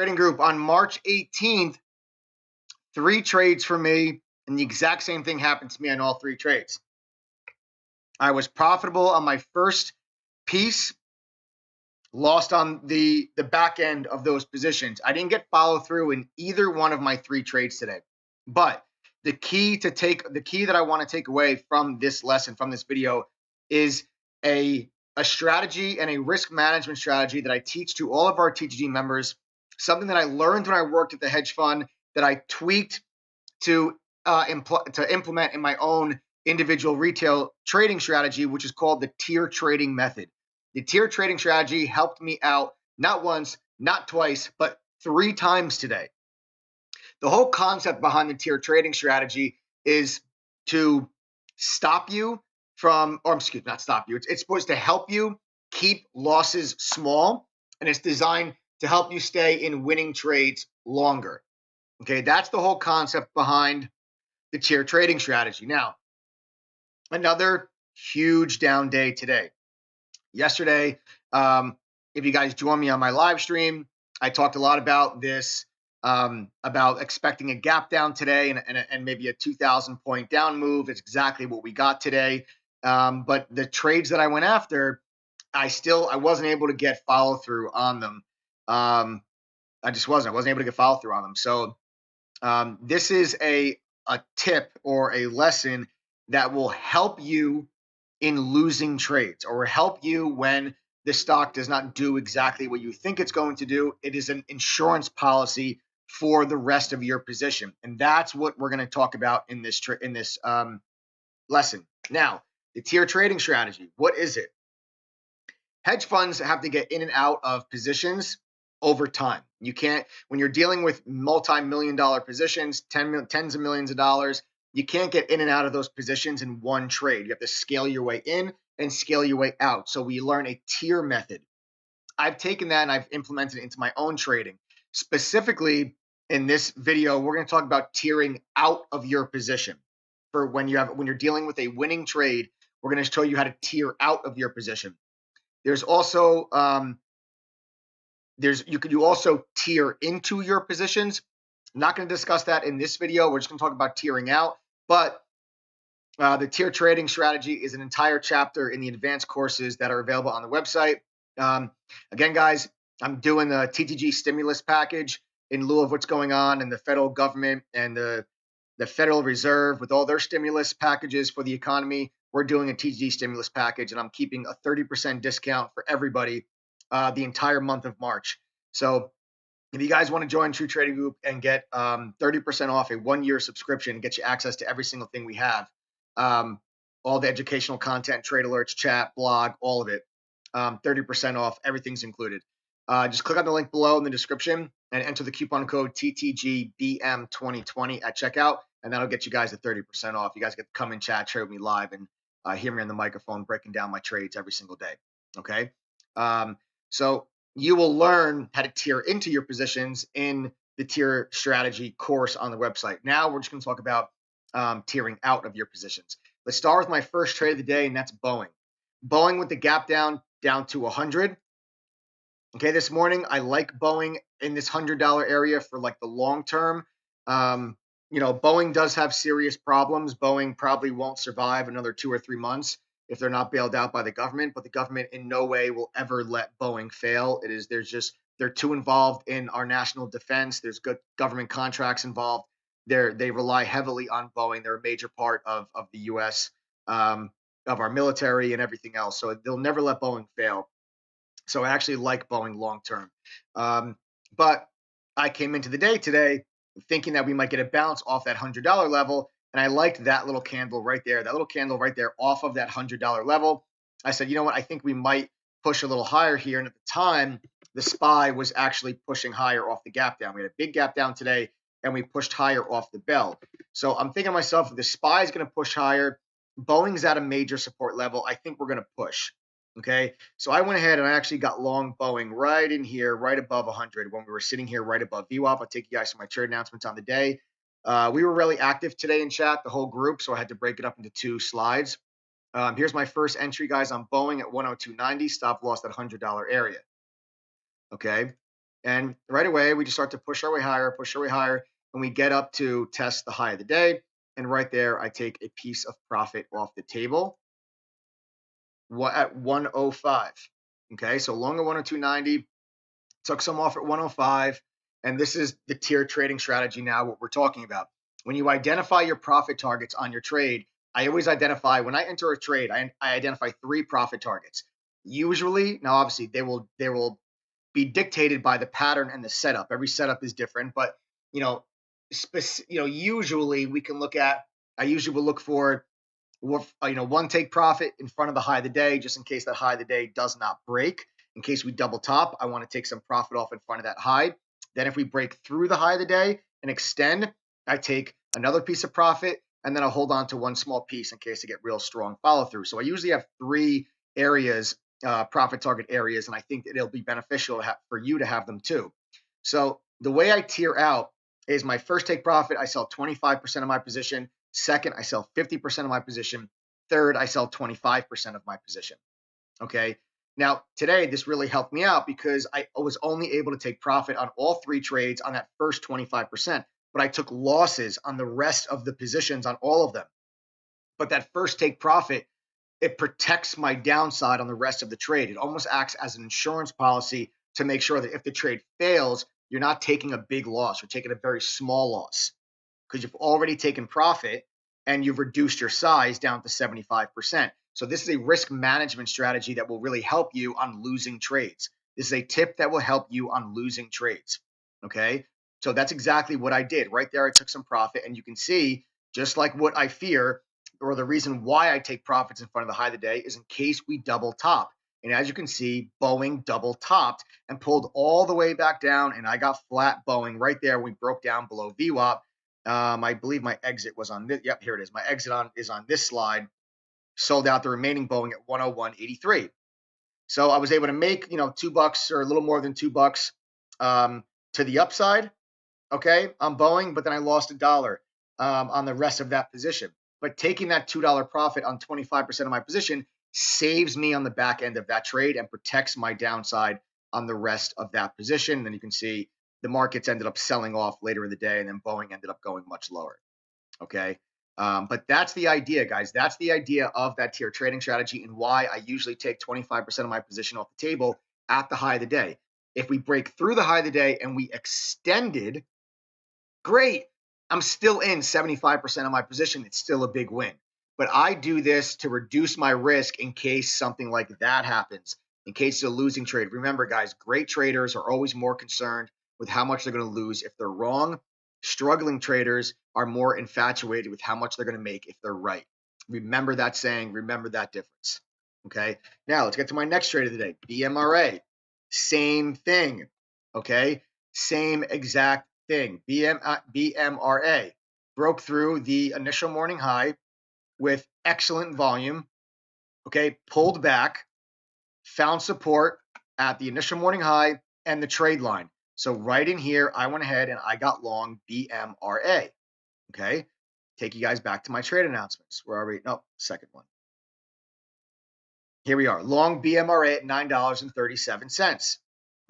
Trading Group on March 18th, 3 trades for me, and the exact same thing happened to me on all 3 trades. I was profitable on my first piece, lost on the back end of those positions. I didn't get follow through in either one of my 3 trades today. But the key that I want to take away from this lesson, from this video, is a strategy and a risk management strategy that I teach to all of our TTG members, something that I learned when I worked at the hedge fund that I tweaked to implement in my own individual retail trading strategy, which is called the tier trading method. The tier trading strategy helped me out not once, not twice, but 3 times today. The whole concept behind the tier trading strategy is to stop you from, or excuse me, not stop you. It's supposed to help you keep losses small, and it's designed to help you stay in winning trades longer. Okay, that's the whole concept behind the tier trading strategy. Now, another huge down day today. Yesterday, if you guys join me on my live stream, I talked a lot about this, about expecting a gap down today and maybe a 2,000 point down move. It's exactly what we got today. But the trades that I went after, I wasn't able to get follow through on them. I wasn't able to get follow through on them. So this is a tip or a lesson that will help you in losing trades, or help you when the stock does not do exactly what you think it's going to do. It is an insurance policy for the rest of your position, and that's what we're going to talk about in this lesson. Now, the tier trading strategy. What is it? Hedge funds have to get in and out of positions over time. You can't, when you're dealing with multi-million-dollar positions, tens of millions of dollars, you can't get in and out of those positions in one trade. You have to scale your way in and scale your way out. So we learn a tier method. I've taken that and I've implemented it into my own trading. Specifically, in this video, we're going to talk about tiering out of your position. For when you're dealing with a winning trade, we're going to show you how to tier out of your position. There's also you also tier into your positions. I'm not going to discuss that in this video. We're just going to talk about tiering out. But the tier trading strategy is an entire chapter in the advanced courses that are available on the website. Again, guys, I'm doing the TTG stimulus package in lieu of what's going on in the federal government and the Federal Reserve with all their stimulus packages for the economy. We're doing a TTG stimulus package, and I'm keeping a 30% discount for everybody the entire month of March. So if you guys want to join True Trading Group and get 30% off a 1-year subscription and get you access to every single thing we have, all the educational content, trade alerts, chat, blog, all of it, 30% off, everything's included. Just click on the link below in the description and enter the coupon code TTGBM2020 at checkout, and that'll get you guys a 30% off. You guys get to come and chat, trade with me live, and hear me on the microphone breaking down my trades every single day. Okay? So you will learn how to tier into your positions in the tier strategy course on the website. Now we're just going to talk about tiering out of your positions. Let's start with my first trade of the day, and that's Boeing. Boeing with the gap down to 100. Okay, this morning I like Boeing in this $100 area for like the long term. Boeing does have serious problems. Boeing probably won't survive another 2 or 3 months if they're not bailed out by the government, but the government in no way will ever let Boeing fail. They're too involved in our national defense. There's good government contracts involved. They rely heavily on Boeing. They're a major part of the U.S., of our military and everything else. So they'll never let Boeing fail. So I actually like Boeing long term. But I came into the day today thinking that we might get a bounce off that $100 level. And I liked that little candle right there, off of that $100 level. I said, you know what? I think we might push a little higher here. And at the time, the SPY was actually pushing higher off the gap down. We had a big gap down today, and we pushed higher off the bell. So I'm thinking to myself, if the SPY is going to push higher, Boeing's at a major support level, I think we're going to push. Okay, so I went ahead and I actually got long Boeing right in here, right above 100 when we were sitting here right above VWAP. I'll take you guys to my trade announcements on the day. We were really active today in chat, the whole group, so I had to break it up into 2 slides. Here's my first entry, guys, on Boeing at 102.90, stop loss at $100 area. Okay, And right away, we just start to push our way higher, and we get up to test the high of the day. And right there, I take a piece of profit off the table at 105. Okay, so long at 102.90, took some off at 105. And this is the tier trading strategy now, what we're talking about. When you identify your profit targets on your trade, I always identify, when I enter a trade, I identify 3 profit targets. Usually, now obviously they will be dictated by the pattern and the setup. Every setup is different, but usually we can look at. I usually will look for one take profit in front of the high of the day, just in case that high of the day does not break. In case we double top, I want to take some profit off in front of that high. Then if we break through the high of the day and extend, I take another piece of profit, and then I'll hold on to one small piece in case I get real strong follow through. So I usually have 3 areas, profit target areas, and I think that it'll be beneficial for you to have them too. So the way I tier out is my first take profit, I sell 25% of my position. Second, I sell 50% of my position. Third, I sell 25% of my position. Okay. Now, today, this really helped me out because I was only able to take profit on all 3 trades on that first 25%, but I took losses on the rest of the positions on all of them. But that first take profit, it protects my downside on the rest of the trade. It almost acts as an insurance policy to make sure that if the trade fails, you're not taking a big loss. You're taking a very small loss because you've already taken profit and you've reduced your size down to 75%. So this is a risk management strategy that will really help you on losing trades. This is a tip that will help you on losing trades. Okay. So that's exactly what I did. Right there, I took some profit, and you can see, just like what I fear, or the reason why I take profits in front of the high of the day, is in case we double top. And as you can see, Boeing double topped and pulled all the way back down, and I got flat Boeing right there. We broke down below VWAP. I believe my exit was on this. Yep, here it is. My exit is on this slide. Sold out the remaining Boeing at 101.83. So I was able to make, $2 or a little more than $2 to the upside, okay, on Boeing, but then I lost $1 on the rest of that position. But taking that $2 profit on 25% of my position saves me on the back end of that trade and protects my downside on the rest of that position. And then you can see the markets ended up selling off later in the day, and then Boeing ended up going much lower. Okay. But that's the idea, guys. That's the idea of that tier trading strategy, and why I usually take 25% of my position off the table at the high of the day. If we break through the high of the day and we extended, great. I'm still in 75% of my position. It's still a big win. But I do this to reduce my risk in case something like that happens, in case it's a losing trade. Remember, guys, great traders are always more concerned with how much they're going to lose if they're wrong. Struggling traders are more infatuated with how much they're going to make if they're right. Remember that saying. Remember that difference. Okay. Now let's get to my next trade of the day. BMRA. Same thing. Okay. Same exact thing. BMRA broke through the initial morning high with excellent volume. Okay. Pulled back, found support at the initial morning high and the trade line. So right in here, I went ahead and I got long BMRA. Okay. Take you guys back to my trade announcements. Where are we? No, second one. Here we are. Long BMRA at $9.37.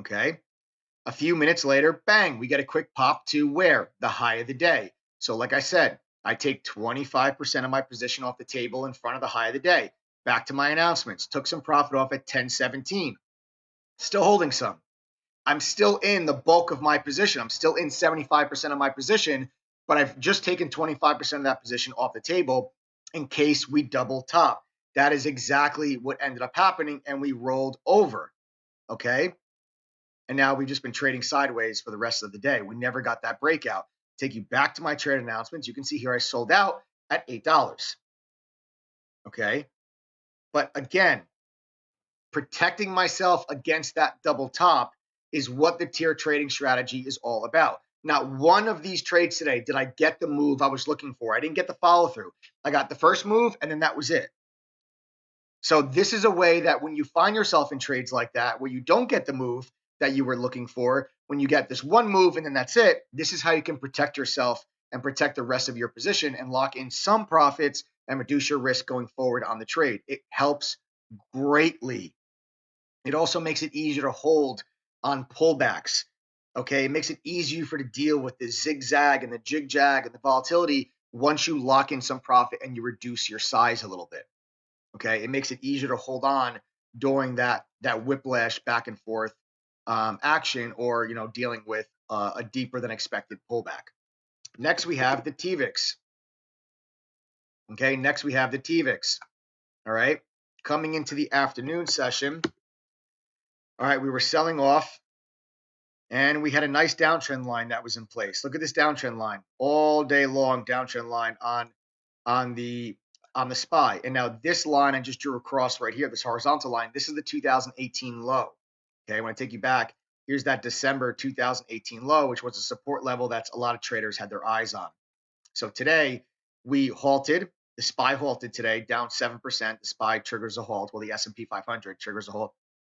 Okay. A few minutes later, bang, we get a quick pop to where? The high of the day. So like I said, I take 25% of my position off the table in front of the high of the day. Back to my announcements. Took some profit off at 10.17. Still holding some. I'm still in the bulk of my position. I'm still in 75% of my position, but I've just taken 25% of that position off the table in case we double top. That is exactly what ended up happening, and we rolled over. Okay. And now we've just been trading sideways for the rest of the day. We never got that breakout. Take you back to my trade announcements. You can see here I sold out at $8. Okay. But again, protecting myself against that double top is what the tier trading strategy is all about. Not one of these trades today did I get the move I was looking for. I didn't get the follow through. I got the first move, and then that was it. So this is a way that when you find yourself in trades like that, where you don't get the move that you were looking for, when you get this one move and then that's it, this is how you can protect yourself and protect the rest of your position and lock in some profits and reduce your risk going forward on the trade. It helps greatly. It also makes it easier to hold on pullbacks. Okay, it makes it easier for to deal with the zigzag and the jig-jag and the volatility once you lock in some profit and you reduce your size a little bit. Okay, it makes it easier to hold on during that whiplash back and forth action, or dealing with a deeper than expected pullback. Next, we have the TVIX. Okay, next we have the TVIX. All right, coming into the afternoon session. All right, we were selling off, and we had a nice downtrend line that was in place. Look at this downtrend line, all day long downtrend line on the SPY. And now this line I just drew across right here, this horizontal line, this is the 2018 low. Okay, when I take you back, here's that December 2018 low, which was a support level that's a lot of traders had their eyes on. So today we halted. The SPY halted today, down 7%. The SPY triggers a halt. Well, the S&P 500 triggers a halt.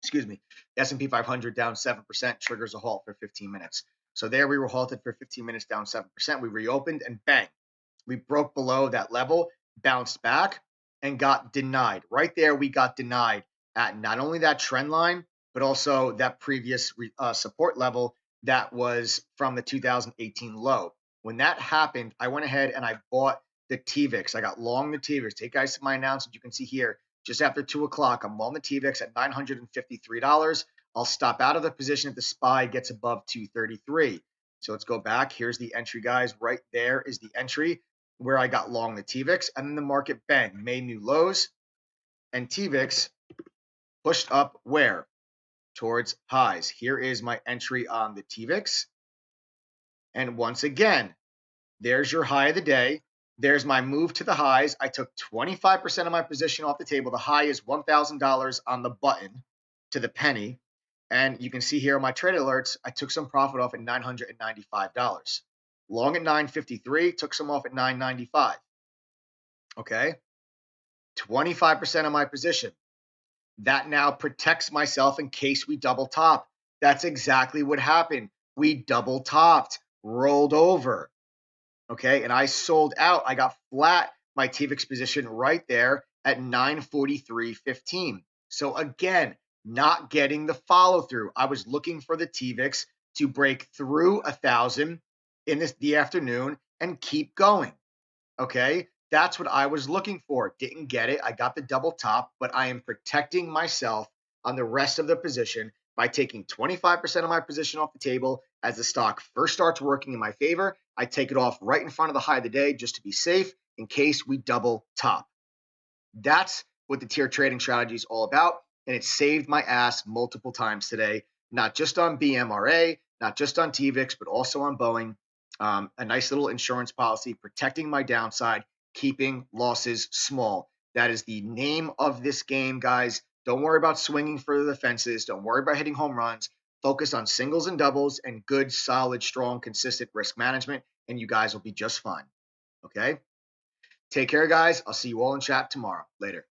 Excuse me. The S&P 500 down 7% triggers a halt for 15 minutes. So there we were halted for 15 minutes, down 7%. We reopened and bang, we broke below that level, bounced back, and got denied. Right there, we got denied at not only that trend line, but also that previous support level that was from the 2018 low. When that happened, I went ahead and I bought the TVIX. I got long the TVIX. Take guys to my announcement. You can see here, just after 2 o'clock, I'm long the TVIX at $953. I'll stop out of the position if the SPY gets above 233. So let's go back. Here's the entry, guys. Right there is the entry where I got long the TVIX, and then the market bang, made new lows, and TVIX pushed up where? Towards highs. Here is my entry on the TVIX. And once again, there's your high of the day. There's my move to the highs. I took 25% of my position off the table. The high is $1,000 on the button to the penny. And you can see here on my trade alerts, I took some profit off at $995. Long at 953, took some off at 995. Okay. 25% of my position. That now protects myself in case we double top. That's exactly what happened. We double topped, rolled over. Okay. And I sold out. I got flat my TVIX position right there at 943.15. So again, not getting the follow through. I was looking for the TVIX to break through 1,000 in the afternoon and keep going. Okay. That's what I was looking for. Didn't get it. I got the double top, but I am protecting myself on the rest of the position by taking 25% of my position off the table. As the stock first starts working in my favor, I take it off right in front of the high of the day just to be safe in case we double top. That's what the tier trading strategy is all about. And it saved my ass multiple times today, not just on BMRA, not just on TVIX, but also on Boeing. A nice little insurance policy protecting my downside, keeping losses small. That is the name of this game, guys. Don't worry about swinging for the fences. Don't worry about hitting home runs. Focus on singles and doubles and good, solid, strong, consistent risk management, and you guys will be just fine. Okay? Take care, guys. I'll see you all in chat tomorrow. Later.